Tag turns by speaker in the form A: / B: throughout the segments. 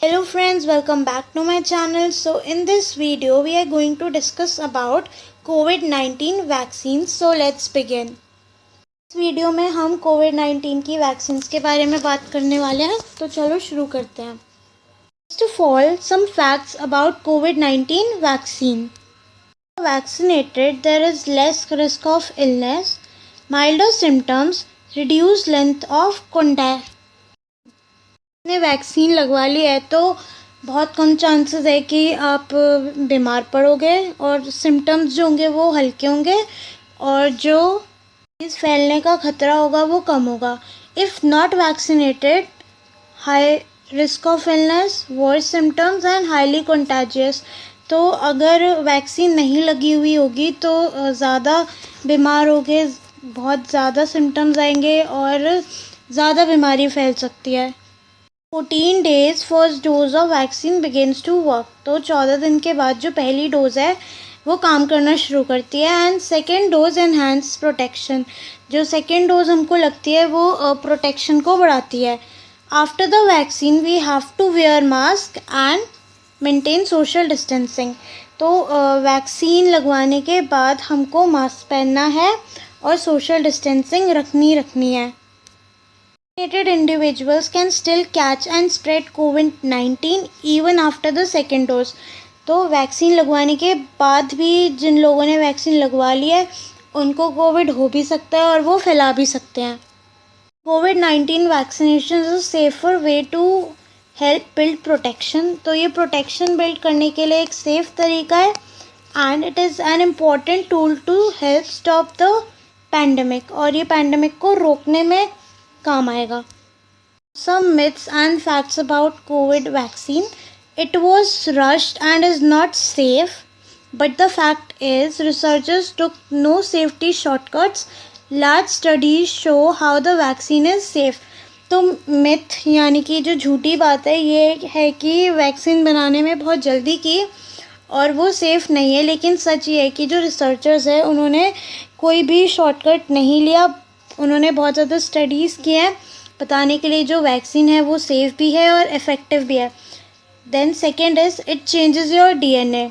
A: Hello friends, welcome back to my channel. So in this video we are going to discuss about COVID-19 vaccines. So let's begin. इस video में हम COVID-19 की vaccines के बारे में बात करने वाले हैं, तो चलो शुरू करते हैं. First of all, some facts about COVID-19 vaccine. Vaccinated, there is less risk of illness, milder symptoms, reduced length of contact. ने वैक्सीन लगवा ली है तो बहुत कम चांसेस है कि आप बीमार पड़ोगे और सिम्टम्स जो होंगे वो हल्के होंगे और जो इस फैलने का खतरा होगा वो कम होगा. If not vaccinated, high risk of illness, worse symptoms and highly contagious. तो अगर वैक्सीन नहीं लगी हुई होगी तो ज़्यादा बीमार होगे, बहुत ज़्यादा सिम्टम्स आएंगे और ज़्यादा बीमारी फैल सकती है. 14 days first dose of vaccine begins to work. तो 14 दिन के बाद जो पहली डोज़ है वो काम करना शुरू करती है. And second dose enhance protection. जो सेकेंड डोज हमको लगती है वो प्रोटेक्शन को बढ़ाती है. After the vaccine we have to wear mask and maintain social distancing. तो वैक्सीन लगवाने के बाद हमको मास्क पहनना है और सोशल डिस्टेंसिंग रखनी है. Vaccinated individuals can still catch and spread COVID-19 even after the second dose. तो वैक्सीन लगवाने के बाद भी जिन लोगों ने वैक्सीन लगवा ली है उनको कोविड हो भी सकता है और वो फैला भी सकते हैं. COVID-19 vaccination is a safer way to help build protection. तो ये प्रोटेक्शन बिल्ड करने के लिए एक सेफ तरीका है and it is an important tool to help stop the pandemic. और ये पैंडमिक को रोकने में काम आएगा. Some myths and facts about COVID vaccine. It was rushed and is not safe, but the fact is researchers took no safety shortcuts. Large studies show how the vaccine is safe. तो myth यानी कि जो झूठी बात है ये है कि वैक्सीन बनाने में बहुत जल्दी की और वो सेफ़ नहीं है. लेकिन सच ये है कि जो रिसर्चर्स है उन्होंने कोई भी शॉर्टकट नहीं लिया. उन्होंने बहुत ज़्यादा स्टडीज़ किए हैं बताने के लिए जो वैक्सीन है वो सेफ़ भी है और इफ़ेक्टिव भी है. Then second is it changes your DNA,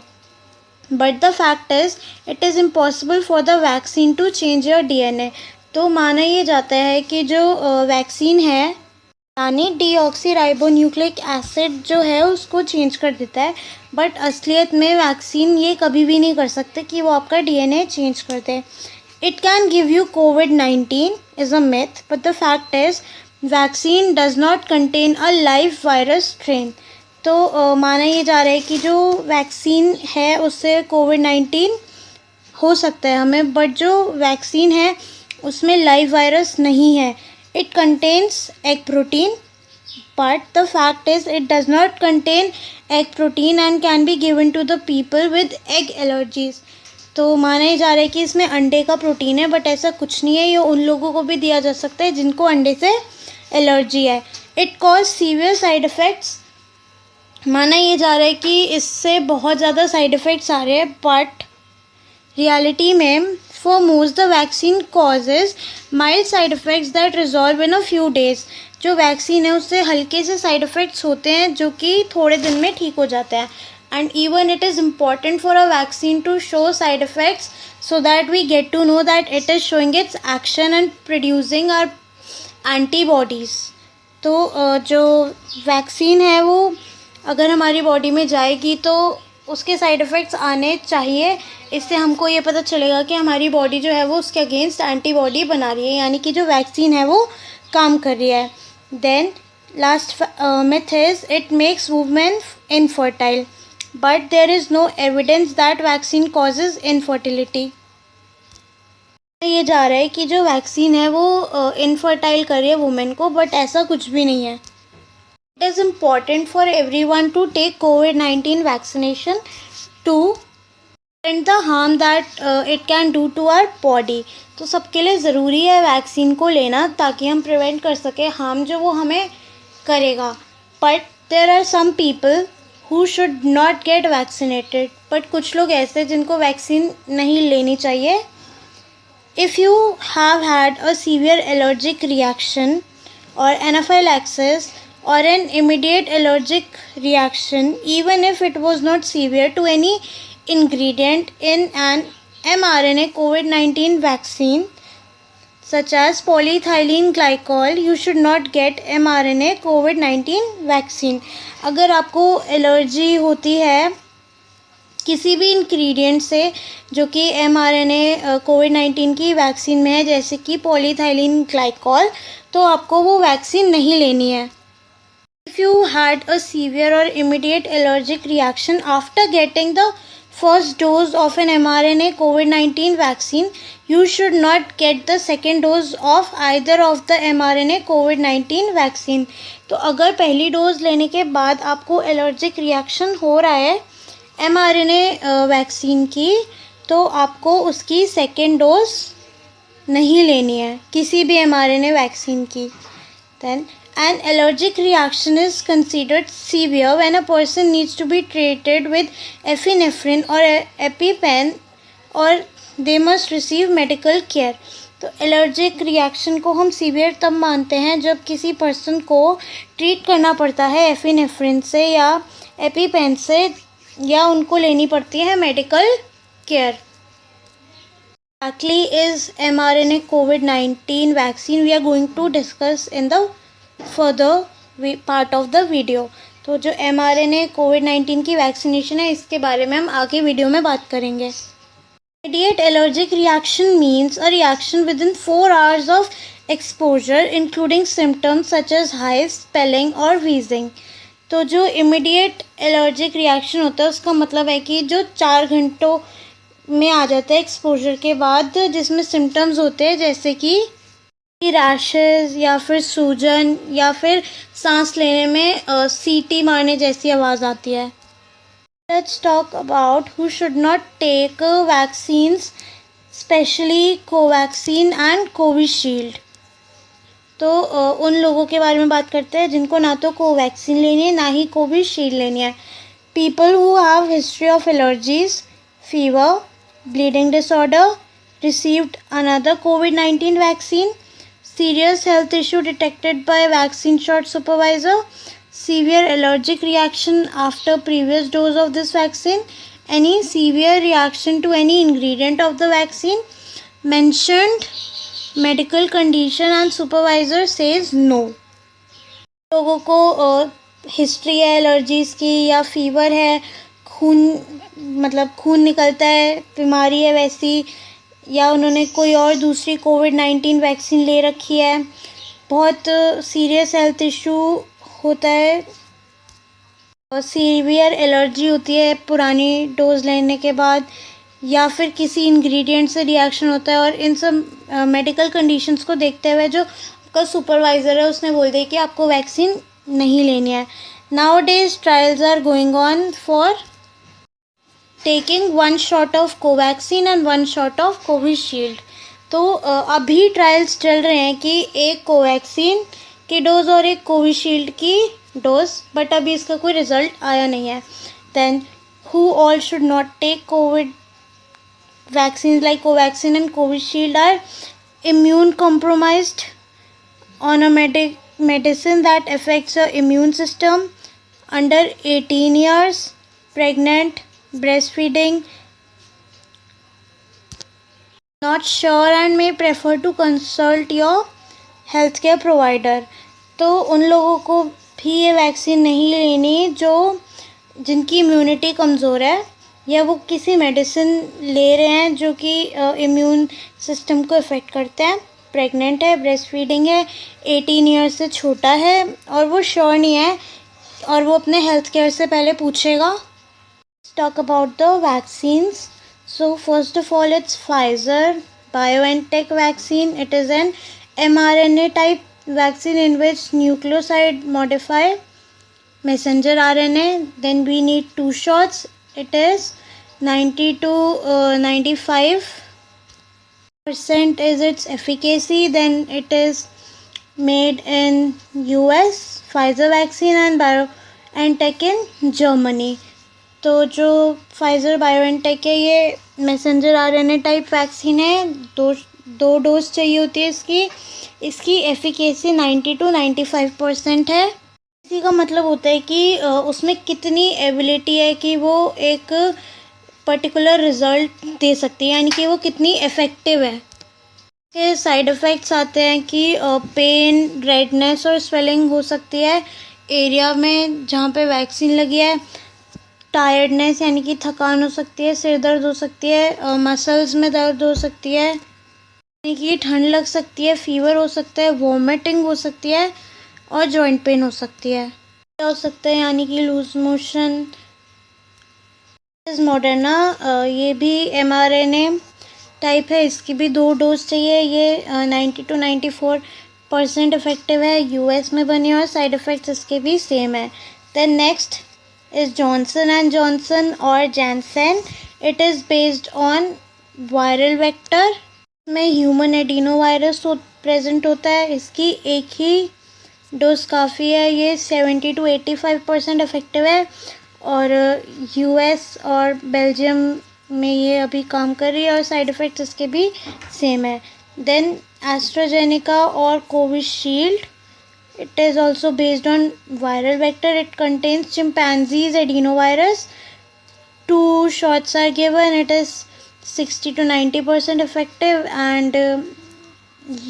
A: but the fact is it is impossible for the vaccine to change your DNA. तो माना ये जाता है कि जो वैक्सीन है यानी डीऑक्सीराइबोन्यूक्लिक एसिड जो है उसको चेंज कर देता है, बट असलियत में वैक्सीन ये कभी भी नहीं कर सकते कि वो आपका DNA चेंज कर दे. It can give you COVID-19 is a myth, but the fact is vaccine does not contain a live virus strain. तो माना ये जा रहा है कि जो वैक्सीन है उससे COVID-19 हो सकता है हमें, बट जो वैक्सीन है उसमें लाइव वायरस नहीं है. It contains egg protein, but the fact is it does not contain egg protein and can be given to the people with egg allergies. तो माना जा रहा है कि इसमें अंडे का प्रोटीन है, बट ऐसा कुछ नहीं है. ये उन लोगों को भी दिया जा सकता है जिनको अंडे से एलर्जी है. It cause severe side effects. माना ये जा रहा है कि इससे बहुत ज़्यादा साइड इफ़ेक्ट्स आ रहे हैं, बट रियलिटी में for most the vaccine causes mild side effects that resolve in a few days. जो वैक्सीन है उससे हल्के से साइड इफ़ेक्ट्स होते हैं जो कि थोड़े दिन में ठीक हो जाते हैं. And even it is important for a vaccine to show side effects so that we get to know that it is showing its action and producing our antibodies. तो जो वैक्सीन है वो अगर हमारी बॉडी में जाएगी तो उसके साइड इफ़ेक्ट्स आने चाहिए. इससे हमको ये पता चलेगा कि हमारी बॉडी जो है वो उसके अगेंस्ट एंटीबॉडी बना रही है, यानी कि जो वैक्सीन है वो काम कर रही है. Then last myth is it makes women infertile. But there is no evidence that vaccine causes infertility. ये जा रहा है कि जो वैक्सीन है वो इनफर्टाइल कर रही है वुमेन को, बट ऐसा कुछ भी नहीं है. It is important for everyone to take COVID-19 vaccination to prevent the harm that it can do to our body. तो सबके लिए ज़रूरी है वैक्सीन को लेना ताकि हम प्रिवेंट कर सकें हार्म जो वो हमें करेगा. But there are some people who should not get vaccinated. बट कुछ लोग ऐसे जिनको वैक्सीन नहीं लेनी चाहिए. If you have had a severe allergic reaction or anaphylaxis or an immediate allergic reaction even if it was not severe to any ingredient in an mRNA COVID-19 vaccine such as polyethylene glycol, you should not get mRNA COVID-19 vaccine. अगर आपको allergy होती है किसी भी ingredient से जो कि mRNA कोविड-19 की वैक्सीन में है, जैसे कि पॉलीथाइलिन ग्लाइकॉल, तो आपको वो वैक्सीन नहीं लेनी है. If you had a severe or immediate allergic reaction after getting the first dose of an mRNA COVID-19 vaccine, you should not get the second dose of either of the mRNA COVID-19 vaccine. तो अगर पहली dose लेने के बाद आपको allergic reaction हो रहा है mRNA वैक्सीन की, तो आपको उसकी सेकेंड डोज नहीं लेनी है किसी भी mRNA वैक्सीन की. Then an allergic reaction is considered severe when a person needs to be treated with epinephrine or EpiPen or they must receive medical care. तो एलर्जिक रिएक्शन को हम सीवियर तब मानते हैं जब किसी पर्सन को ट्रीट करना पड़ता है एफिनेफ्रिन से या एपीपेन से, या उनको लेनी पड़ती है medical care. Exactly is mRNA COVID-19 vaccine we are going to discuss in the further part of the video. तो जो mRNA COVID-19 की वैक्सीनेशन है इसके बारे में हम आगे वीडियो में बात करेंगे. Immediate allergic reaction means a reaction within 4 hours of exposure including symptoms such as hives, spelling और wheezing. तो जो इमीडिएट एलर्जिक रिएक्शन होता है उसका मतलब है कि जो 4 घंटों में आ जाता है एक्सपोजर के बाद, जिसमें सिम्टम्स होते हैं जैसे कि रैशेस या फिर सूजन या फिर सांस लेने में सीटी मारने जैसी आवाज़ आती है. Let's talk about who should not take vaccines, specially Covaxin and Covishield. तो उन लोगों के बारे में बात करते हैं जिनको ना तो कोवैक्सीन लेनी है ना ही कोविशील्ड लेनी है. People who have history of allergies, fever, bleeding disorder, received another covid vaccine, serious health issue detected by vaccine shot supervisor, severe allergic reaction after previous dose of this vaccine, any severe reaction to any ingredient of the vaccine, mentioned medical condition and supervisor says no. लोगों को history है allergies की या fever है, खून निकलता है, बीमारी है वैसी, या उन्होंने कोई और दूसरी कोविड-19 वैक्सीन ले रखी है, बहुत सीरियस हेल्थ इशू होता है, सीवियर एलर्जी होती है पुरानी डोज लेने के बाद, या फिर किसी इंग्रेडिएंट से रिएक्शन होता है, और इन सब मेडिकल कंडीशंस को देखते हुए जो आपका सुपरवाइज़र है उसने बोल दिया कि आपको वैक्सीन नहीं लेनी है. Nowadays trials are going on for taking 1 shot of Covaxin and 1 shot of Covishield. तो अभी ट्रायल्स चल रहे हैं कि एक कोवैक्सीन की डोज और एक कोविशील्ड की डोज, बट अभी इसका कोई रिजल्ट आया नहीं है. Then who all should not take Covid vaccine like Covaxin and Covishield are immune compromised on a medicine that affects your immune system, under 18 years, pregnant, breastfeeding, not sure and may prefer to consult your healthcare provider. तो उन लोगों को भी ये vaccine नहीं लेनी जो जिनकी इम्यूनिटी कमज़ोर है या वो किसी मेडिसिन ले रहे हैं जो कि इम्यून सिस्टम को इफ़ेक्ट करते हैं, प्रेग्नेंट है, ब्रेस्ट फीडिंग है, 18 ईयर्स से छोटा है और वो श्योर नहीं है और वो अपने हेल्थ केयर से पहले पूछेगा. Talk about the vaccines. So first of all it's Pfizer BioNTech vaccine. It is N mRNA type vaccine in which nucleoside modify messenger RNA. Then we need 2 shots. It is 90 to 95% is its efficacy. Then it is made in US, Pfizer vaccine, and BioNTech in Germany. तो जो Pfizer BioNTech है ये messenger RNA type vaccine है. दो dose चाहिए होती है इसकी एफिकेसी 90 to 95% है. इसी का मतलब होता है कि उसमें कितनी एबिलिटी है कि वो एक पर्टिकुलर रिज़ल्ट दे सकती है, यानी कि वो कितनी इफ़ेक्टिव है। के साइड इफ़ेक्ट्स आते हैं कि पेन, रेडनेस और स्वेलिंग हो सकती है एरिया में जहाँ पे वैक्सीन लगी है। टायर्डनेस यानी कि थकान हो सकती है, सिर दर्द हो सकती है, मसल्स में दर्द हो सकती है, यानी कि ठंड लग सकती है, फीवर हो सकता है, वॉमिटिंग हो सकती है और जॉइंट पेन हो सकती है। क्या हो सकता है यानी कि लूज मोशन। इस मॉडर्ना ये भी mRNA टाइप है, इसकी भी 2 डोज चाहिए। ये 90 to 94% इफेक्टिव है, यूएस में बनी और साइड इफ़ेक्ट्स इसके भी सेम है। Then next is Johnson and Johnson और Janssen. It is based on viral vector में ह्यूमन एडिनो वायरस प्रेजेंट होता है। इसकी एक ही डोज काफ़ी है। ये 70 to 85% इफेक्टिव है और यूएस और बेल्जियम में ये अभी काम कर रही है और साइड इफ़ेक्ट्स इसके भी सेम है। देन एस्ट्राजेनेका और Covishield, it is also based on viral vector. It contains chimpanzees adenovirus. 2 shots are given. It is 60 to 90% effective and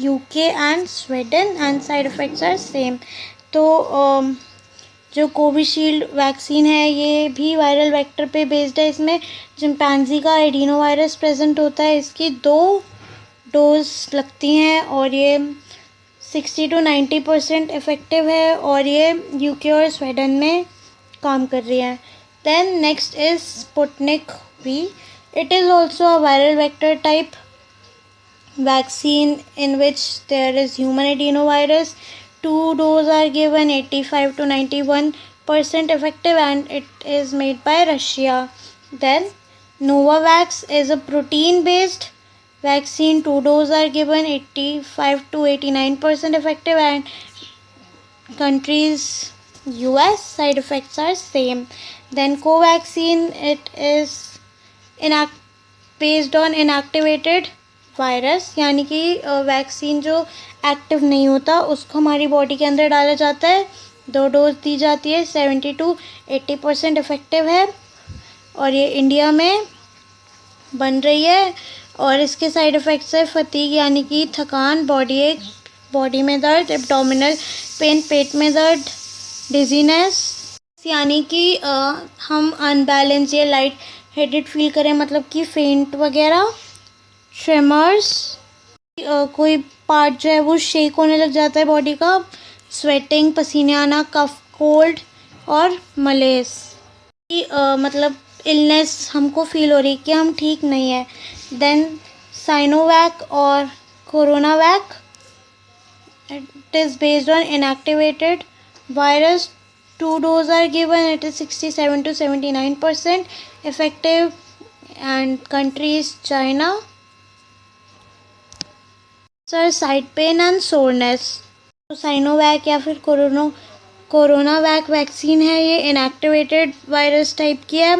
A: UK and Sweden and side effects are same. तो जो Covishield vaccine है ये भी viral vector पे based है। इसमें chimpanzee का adeno virus present होता है। इसकी 2 डोज लगती हैं और ये 60 to 90% इफ़ेक्टिव है और ये यूके और स्वीडन में काम कर रही है। Then next is Sputnik V. It is also a viral vector type vaccine in which there is human adenovirus. 2 doses are given, 85 to 91% effective and it is made by Russia. Then Novavax is a protein based vaccine. 2 doses are given, 85 to 89% effective and countries US. Side effects are same. Then Covaxin, it is based on inactivated virus, यानी कि vaccine जो active नहीं होता उसको हमारी body के अंदर डाला जाता है। 2 डोज दी जाती है, 70 to 80% इफ़ेक्टिव है और ये इंडिया में बन रही है। और इसके साइड इफ़ेक्ट्स है फटीग यानी कि थकान, बॉडी एक, बॉडी में दर्द, एब्डोमिनल पेन पेट में दर्द, डिजीनेस यानी कि हम अनबैलेंस या लाइट हेडेड फील करें, मतलब कि फेंट वगैरह, ट्रेमर्स, कोई पार्ट जो है वो शेक होने लग जाता है बॉडी का, स्वेटिंग, पसीने आना, कफ, कोल्ड और मलेस की मतलब इलनेस हमको फील हो रही कि हम ठीक नहीं है। देन साइनोवैक और CoronaVac, it is based on inactivated virus. 2 doses are given. It is 67 to 79% effective and country is China. Sir side pain and soreness, तो साइनोवैक या फिर कोरोनावैक वैक्सीन है, ये इनएक्टिवेटेड वायरस टाइप की है।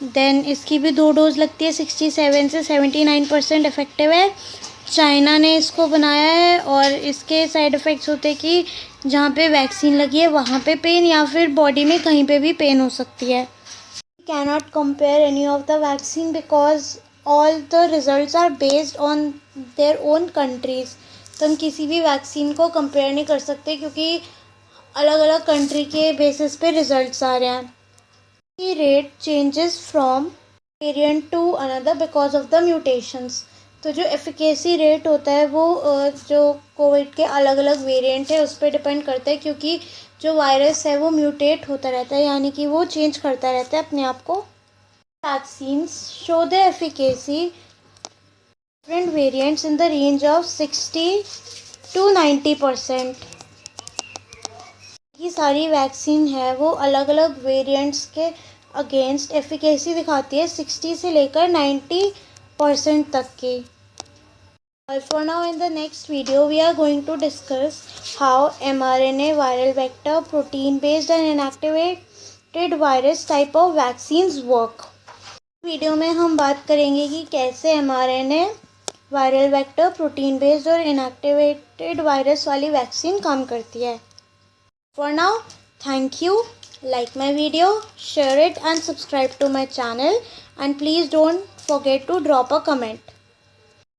A: Then इसकी भी 2 डोज लगती है, 67 से 79% इफेक्टिव है। चाइना ने इसको बनाया है और इसके साइड इफ़ेक्ट्स होते हैं कि जहाँ पे वैक्सीन लगी है वहाँ पे पेन या फिर बॉडी में कहीं पे भी पेन हो सकती है। Cannot compare any of the vaccine because all the results are based on their own countries. तो हम किसी भी वैक्सीन को कंपेयर नहीं कर सकते क्योंकि अलग अलग कंट्री के बेसिस पे रिजल्ट्स आ रहे हैं। The rate changes from variant to another because of the mutations. तो जो एफिकेसी रेट होता है वो जो कोविड के अलग अलग वेरिएंट है उस पर डिपेंड करता है क्योंकि जो वायरस है वो म्यूटेट होता रहता है, यानी कि वो चेंज करता रहता है अपने आप को। Vaccines show the efficacy different variants in the range of 60 to 90%। ये सारी वैक्सीन है वो अलग अलग वेरिएंट्स के अगेंस्ट एफिकेसी दिखाती है 60 से लेकर 90% तक की। For now, in the next video, we are going to discuss how mRNA viral vector protein-based and inactivated virus type of vaccines work. Video में हम बात करेंगे कि कैसे mRNA viral vector protein based और इनएक्टिवेटेड वायरस वाली vaccine काम करती है। For now, Thank you. Like my video, share it and subscribe to my channel, and please don't forget to drop a comment.